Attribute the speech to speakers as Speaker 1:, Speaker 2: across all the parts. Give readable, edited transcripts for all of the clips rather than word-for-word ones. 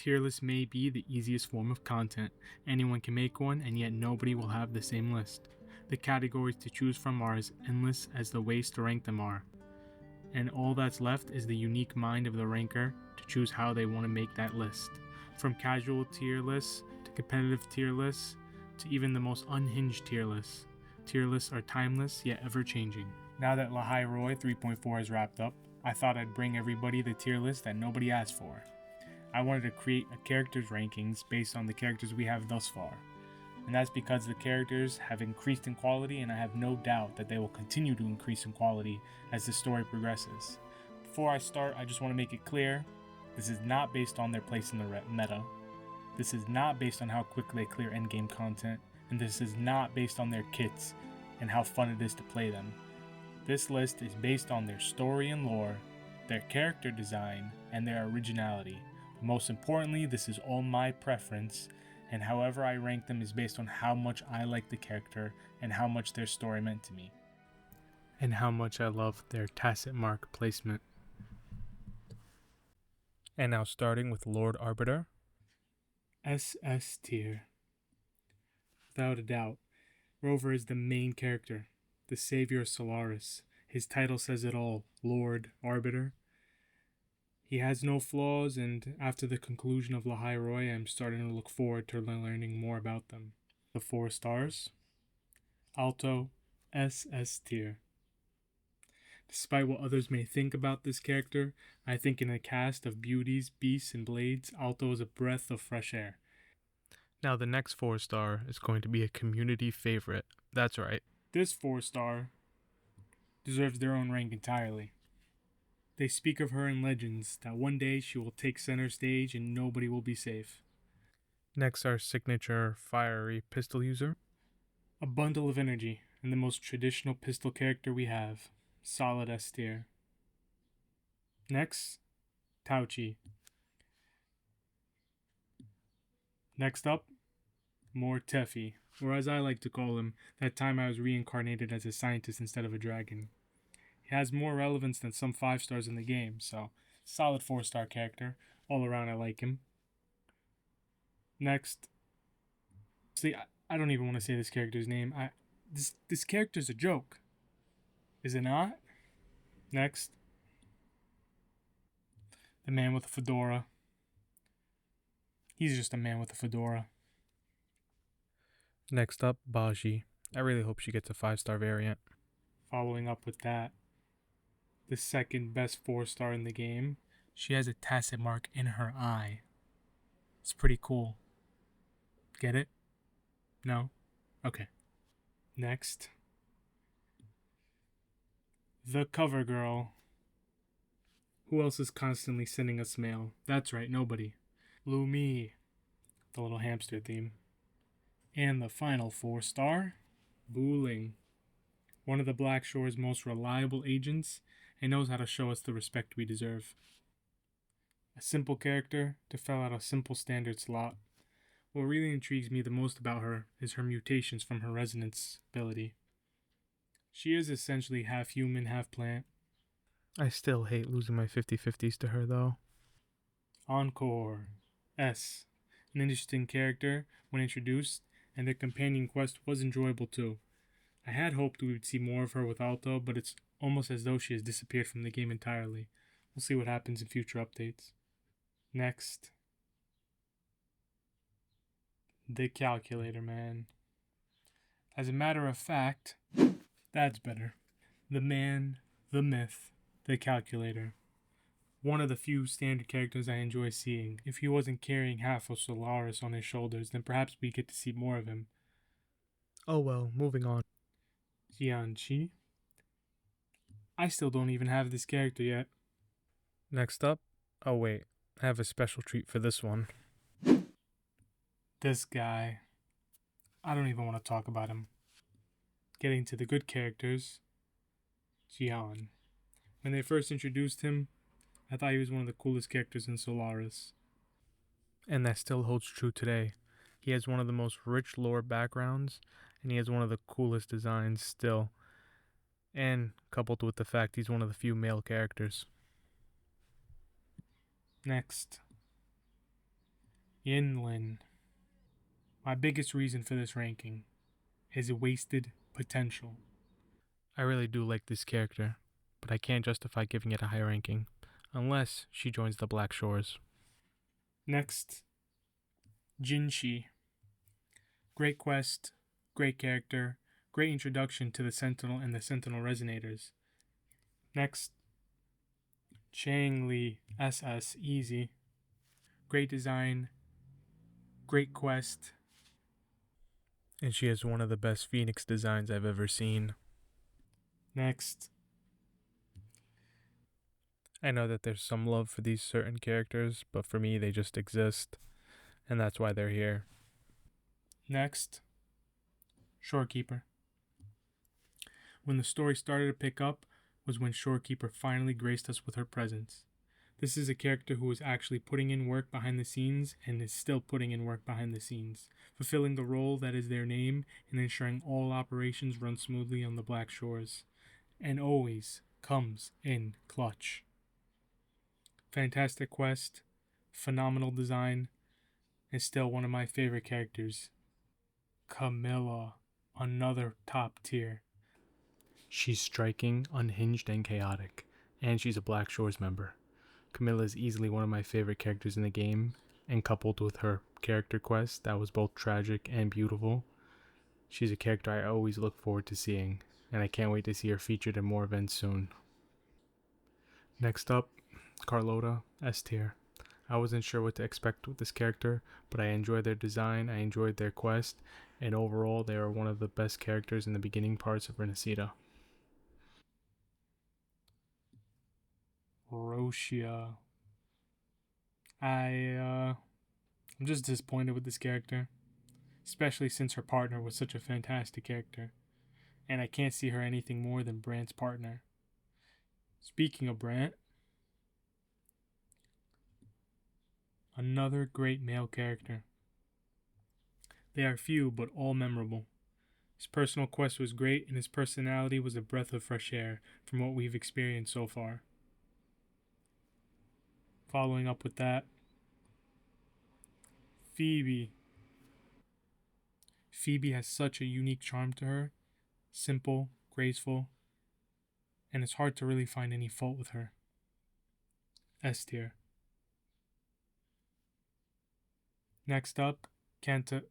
Speaker 1: tier list may be the easiest form of content. Anyone can make one, and yet nobody will have the same list. The categories to choose from are as endless as the ways to rank them are. And all that's left is the unique mind of the ranker to choose how they want to make that list. From casual tier lists to competitive tier lists to even the most unhinged tier lists. Tier lists are timeless yet ever changing. Now that Lahai Roy 3.4 has wrapped up, I thought I'd bring everybody the tier list that nobody asked for. I wanted to create a character's rankings based on the characters we have thus far. And that's because the characters have increased in quality, and I have no doubt that they will continue to increase in quality as the story progresses. Before I start, I just want to make it clear, this is not based on their place in the meta. This is not based on how quickly they clear endgame content, and this is not based on their kits and how fun it is to play them. This list is based on their story and lore, their character design, and their originality. But most importantly, this is all my preference, and however I rank them is based on how much I like the character and how much their story meant to me. And how much I love their tacit mark placement. And now starting with Lord Arbiter. SS tier. Without a doubt, Rover is the main character, the savior of Solaris. His title says it all, Lord Arbiter. He has no flaws, and after the conclusion of Lahai Roy, I'm starting to look forward to learning more about them. The 4 stars. Alto, SS tier. Despite what others may think about this character, I think in a cast of beauties, beasts, and blades, Alto is a breath of fresh air. Now the next 4-star is going to be a community favorite. That's right. This 4-star deserves their own rank entirely. They speak of her in legends that one day she will take center stage and nobody will be safe. Next, our signature fiery pistol user. A bundle of energy and the most traditional pistol character we have. Solid S tier. Next, Tauchi. Next up, more Teffy, or as I like to call him, that time I was reincarnated as a scientist instead of a dragon. He has more relevance than some 5 stars in the game, so solid 4-star character. All around I like him. Next, see, I don't even want to say this character's name. This character's a joke. Is it not? Next, the man with a fedora. He's just a man with a fedora. Next up, Baji. I really hope she gets a 5-star variant. Following up with that, the second best 4-star in the game. She has a tacit mark in her eye. It's pretty cool. Get it? No? Okay. Next. The cover girl. Who else is constantly sending us mail? That's right, nobody. Lumi. The little hamster theme. And the final 4-star, Booling. One of the Black Shore's most reliable agents, and knows how to show us the respect we deserve. A simple character to fill out a simple standard slot. What really intrigues me the most about her is her mutations from her resonance ability. She is essentially half human, half plant. I still hate losing my 50-50s to her though. Encore. S. An interesting character when introduced, and their companion quest was enjoyable too. I had hoped we would see more of her with Alto, but it's almost as though she has disappeared from the game entirely. We'll see what happens in future updates. Next. The calculator, man. As a matter of fact, that's better. The man, the myth, the calculator. One of the few standard characters I enjoy seeing. If he wasn't carrying half of Solaris on his shoulders, then perhaps we get to see more of him. Oh well, moving on. Jianqi. I still don't even have this character yet. Next up, oh wait, I have a special treat for this one. This guy. I don't even want to talk about him. Getting to the good characters. Jian. When they first introduced him, I thought he was one of the coolest characters in Solaris. And that still holds true today. He has one of the most rich lore backgrounds, and he has one of the coolest designs still. And coupled with the fact he's one of the few male characters. Next. Yinlin. My biggest reason for this ranking is wasted potential. I really do like this character, but I can't justify giving it a high ranking unless she joins the Black Shores. Next, Jinshi. Great quest, great character, great introduction to the Sentinel and the Sentinel Resonators. Next, Chang Li SS Easy. Great design, great quest, and she has one of the best Phoenix designs I've ever seen. Next, I know that there's some love for these certain characters, but for me, they just exist, and that's why they're here. Next, Shorekeeper. When the story started to pick up was when Shorekeeper finally graced us with her presence. This is a character who is actually putting in work behind the scenes and is still putting in work behind the scenes, fulfilling the role that is their name and ensuring all operations run smoothly on the Black Shores, and always comes in clutch. Fantastic quest, phenomenal design, and still one of my favorite characters. Camilla, another top tier. She's striking, unhinged, and chaotic, and she's a Black Shores member. Camilla is easily one of my favorite characters in the game, and coupled with her character quest that was both tragic and beautiful, she's a character I always look forward to seeing, and I can't wait to see her featured in more events soon. Next up, Carlota, S tier. I wasn't sure what to expect with this character, but I enjoyed their design, I enjoyed their quest, and overall they are one of the best characters in the beginning parts of Renacida. Roshia. I'm just disappointed with this character, especially since her partner was such a fantastic character, and I can't see her anything more than Brant's partner. Speaking of Brant, another great male character. They are few, but all memorable. His personal quest was great, and his personality was a breath of fresh air from what we've experienced so far. Following up with that, Phoebe. Phoebe has such a unique charm to her, simple, graceful, and it's hard to really find any fault with her. S tier. Next up, Kanta.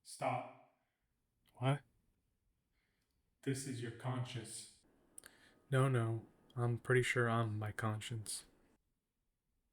Speaker 1: Stop. What? This is your conscience. No, I'm pretty sure I'm my conscience.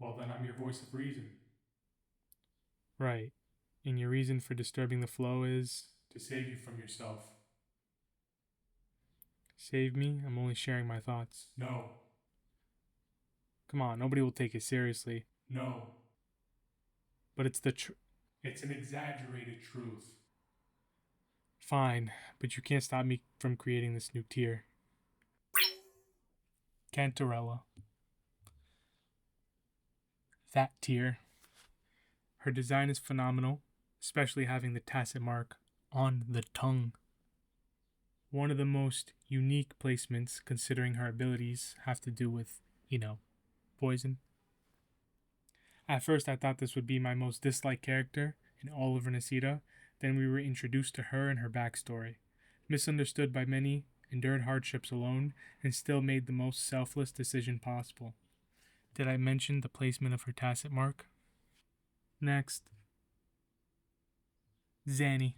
Speaker 1: Well, then I'm your voice of reason. Right. And your reason for disturbing the flow is to save you from yourself. Save me? I'm only sharing my thoughts. No. Come on, nobody will take it seriously. No. But it's the It's an exaggerated truth. Fine, but you can't stop me from creating this new tier. Cantarella. That tier. Her design is phenomenal, especially having the tacit mark on the tongue. One of the most unique placements, considering her abilities have to do with, poison. At first, I thought this would be my most disliked character in all of Renacida. Then we were introduced to her and her backstory. Misunderstood by many, endured hardships alone, and still made the most selfless decision possible. Did I mention the placement of her tacit mark? Next, Zanny.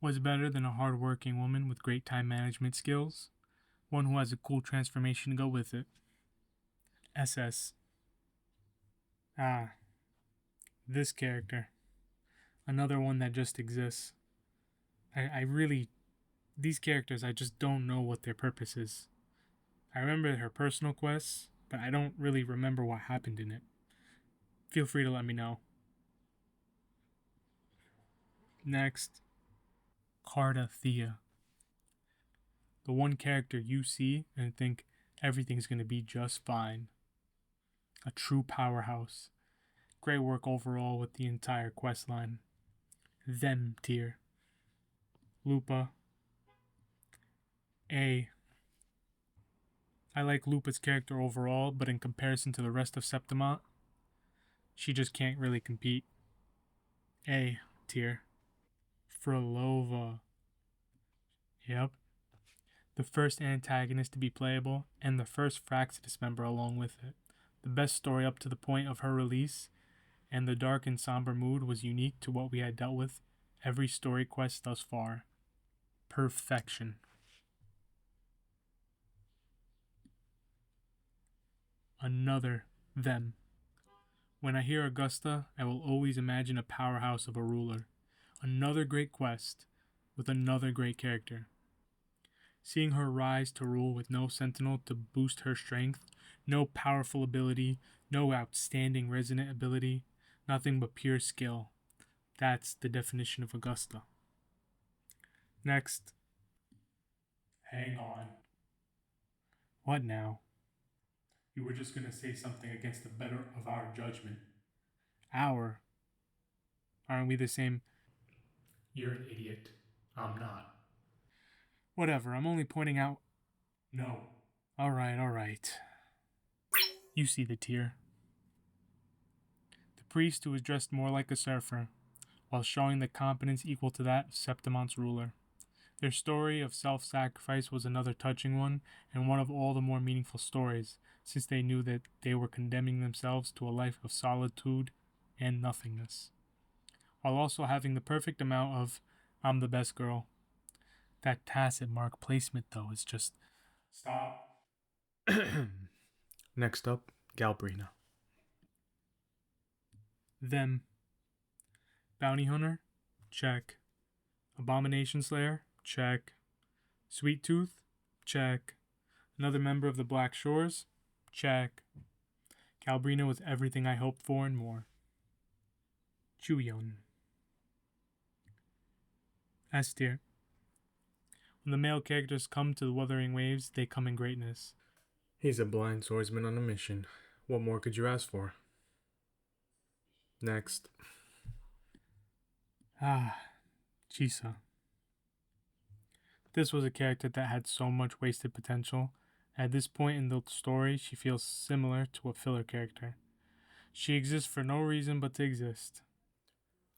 Speaker 1: Was better than a hard-working woman with great time management skills, one who has a cool transformation to go with it. SS. This character. Another one that just exists. I really, these characters, I just don't know what their purpose is. I remember her personal quests, but I don't really remember what happened in it. Feel free to let me know. Next, Carta Thea. The one character you see and think everything's going to be just fine. A true powerhouse. Great work overall with the entire quest line. Them tier. Lupa. A. I like Lupa's character overall, but in comparison to the rest of Septimont, She just can't really compete. A tier. Frolova. Yep. The first antagonist to be playable, and the first Fraxidus member along with it. The best story up to the point of her release, and the dark and somber mood was unique to what we had dealt with every story quest thus far. Perfection. Another them. When I hear Augusta, I will always imagine a powerhouse of a ruler. Another great quest, with another great character. Seeing her rise to rule with no sentinel to boost her strength, no powerful ability, no outstanding resonant ability, nothing but pure skill. That's the definition of Augusta. Next. Hang on. What now? You were just gonna say something against the better of our judgment. Our? Aren't we the same? You're an idiot. I'm not. Whatever, I'm only pointing out. No. Alright. You see the tier. The priest who was dressed more like a surfer, while showing the competence equal to that of Septimon's ruler. Their story of self-sacrifice was another touching one, and one of all the more meaningful stories, since they knew that they were condemning themselves to a life of solitude and nothingness, while also having the perfect amount of "I'm the best girl." That tacit mark placement, though, is just... Stop. Next up, Galbrina. Them. Bounty Hunter? Check. Abomination Slayer? Check. Sweet Tooth? Check. Another member of the Black Shores? Check. Galbrina was everything I hoped for and more. Chuyon. S tier. When the male characters come to the Wuthering Waves, they come in greatness. He's a blind swordsman on a mission. What more could you ask for? Next. Chisa. This was a character that had so much wasted potential. At this point in the story, she feels similar to a filler character. She exists for no reason but to exist.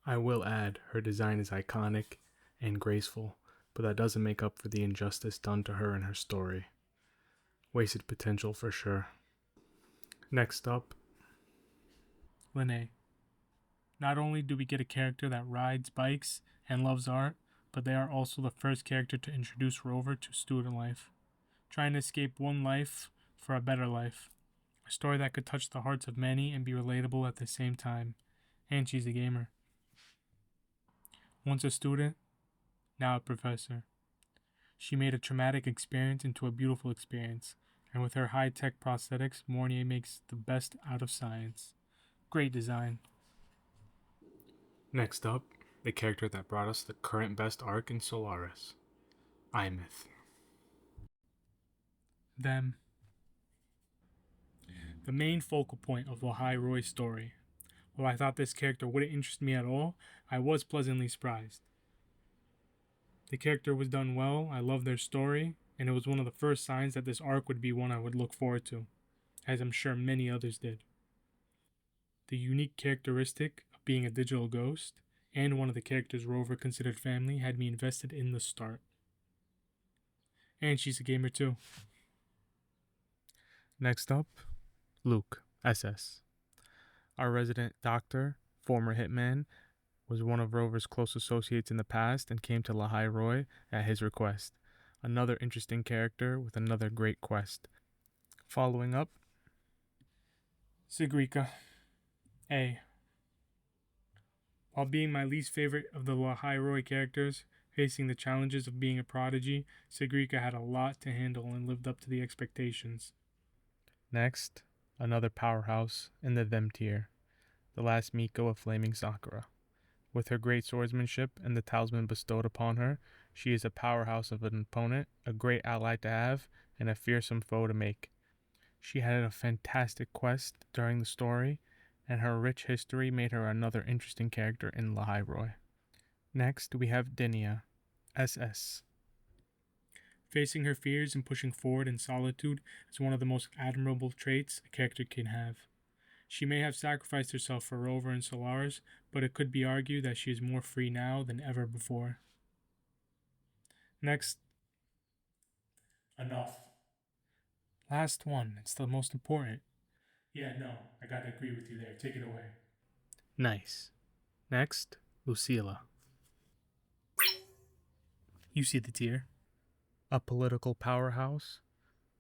Speaker 1: I will add, her design is iconic and graceful, but that doesn't make up for the injustice done to her in her story. Wasted potential for sure. Next up, Linnae. Not only do we get a character that rides bikes and loves art, but they are also the first character to introduce Rover to student life, trying to escape one life for a better life. A story that could touch the hearts of many and be relatable at the same time. And she's a gamer. Once a student, now a professor. She made a traumatic experience into a beautiful experience, and with her high-tech prosthetics, Mornier makes the best out of science. Great design. Next up, the character that brought us the current best arc in Solaris, Imith. Them. The main focal point of Lahai Roy's story. While I thought this character wouldn't interest me at all, I was pleasantly surprised. The character was done well, I loved their story, and it was one of the first signs that this arc would be one I would look forward to, as I'm sure many others did. The unique characteristic of being a digital ghost, and one of the characters Rover considered family, had me invested in the start. And she's a gamer too. Next up, Luke, SS. Our resident doctor, former hitman, was one of Rover's close associates in the past and came to Lahai Roy at his request. Another interesting character with another great quest. Following up, Sigrika. A. While being my least favorite of the Lahai Roy characters, facing the challenges of being a prodigy, Sigrika had a lot to handle and lived up to the expectations. Next, another powerhouse in the them tier, the last Miko of Flaming Sakura. With her great swordsmanship and the talisman bestowed upon her, she is a powerhouse of an opponent, a great ally to have, and a fearsome foe to make. She had a fantastic quest during the story, and her rich history made her another interesting character in Lahai Roy. Next, we have Dinia, SS. Facing her fears and pushing forward in solitude is one of the most admirable traits a character can have. She may have sacrificed herself for Rover and Solaris, but it could be argued that she is more free now than ever before. Next. Enough. Last one. It's the most important. Yeah, no, I gotta agree with you there. Take it away. Nice. Next, Lucilla. You see the tier. A political powerhouse,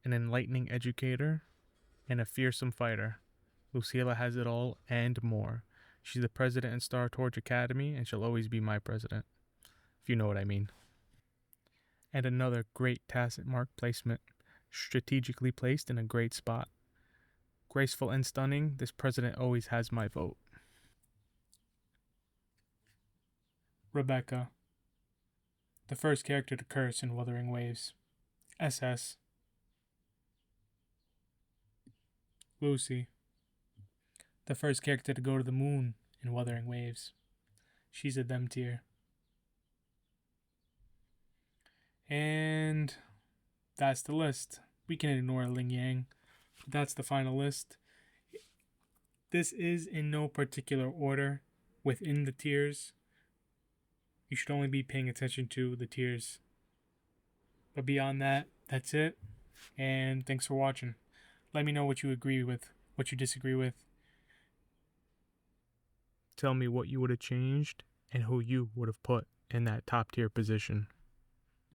Speaker 1: an enlightening educator, and a fearsome fighter. Lucilla has it all and more. She's the president in Star Torch Academy, and she'll always be my president, if you know what I mean. And another great tacit mark placement, strategically placed in a great spot. Graceful and stunning, this president always has my vote. Rebecca, the first character to curse in Wuthering Waves. SS. Lucy, the first character to go to the moon in Wuthering Waves. She's a them tier. And that's the list. We can ignore Ling Yang, but that's the final list. This is in no particular order within the tiers. You should only be paying attention to the tiers. But beyond that, that's it. And thanks for watching. Let me know what you agree with, what you disagree with. Tell me what you would have changed and who you would have put in that top tier position.